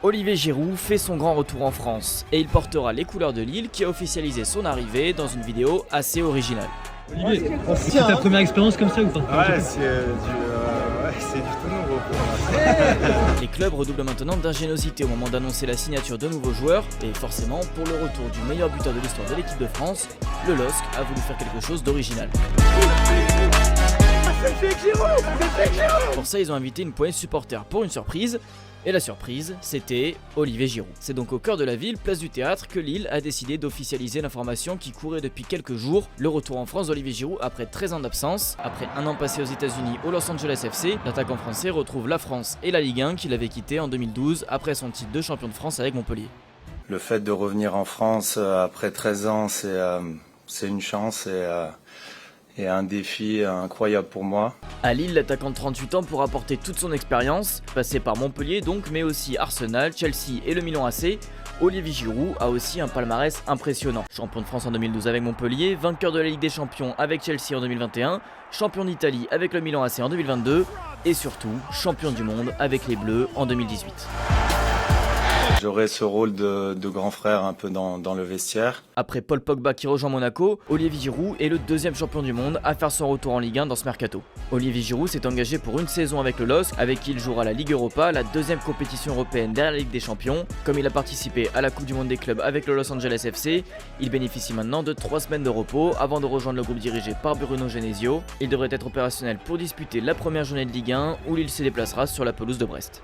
Olivier Giroud fait son grand retour en France et il portera les couleurs de Lille qui a officialisé son arrivée dans une vidéo assez originale. Olivier, c'est ta première expérience comme ça ou pas? Ouais, c'est du tout nouveau pour moi. Les clubs redoublent maintenant d'ingéniosité au moment d'annoncer la signature de nouveaux joueurs et forcément pour le retour du meilleur buteur de l'histoire de l'équipe de France, le LOSC a voulu faire quelque chose d'original. Pour ça, ils ont invité une poignée de supporters pour une surprise. Et la surprise, c'était Olivier Giroud. C'est donc au cœur de la ville, place du Théâtre, que Lille a décidé d'officialiser l'information qui courait depuis quelques jours. Le retour en France d'Olivier Giroud après 13 ans d'absence. Après un an passé aux États-Unis au Los Angeles FC, l'attaquant français retrouve la France et la Ligue 1 qu'il avait quitté en 2012 après son titre de champion de France avec Montpellier. Le fait de revenir en France après 13 ans, c'est une chance et un défi incroyable pour moi. À Lille, l'attaquant de 38 ans pourra apporter toute son expérience, passé par Montpellier donc, mais aussi Arsenal, Chelsea et le Milan AC. Olivier Giroud a aussi un palmarès impressionnant. Champion de France en 2012 avec Montpellier, vainqueur de la Ligue des Champions avec Chelsea en 2021, champion d'Italie avec le Milan AC en 2022 et surtout champion du monde avec les Bleus en 2018. J'aurai ce rôle de grand frère un peu dans le vestiaire. Après Paul Pogba qui rejoint Monaco, Olivier Giroud est le deuxième champion du monde à faire son retour en Ligue 1 dans ce mercato. Olivier Giroud s'est engagé pour une saison avec le LOSC, avec qui il jouera la Ligue Europa, la deuxième compétition européenne derrière la Ligue des Champions. Comme il a participé à la Coupe du Monde des clubs avec le Los Angeles FC, il bénéficie maintenant de 3 semaines de repos avant de rejoindre le groupe dirigé par Bruno Genesio. Il devrait être opérationnel pour disputer la première journée de Ligue 1 où il se déplacera sur la pelouse de Brest.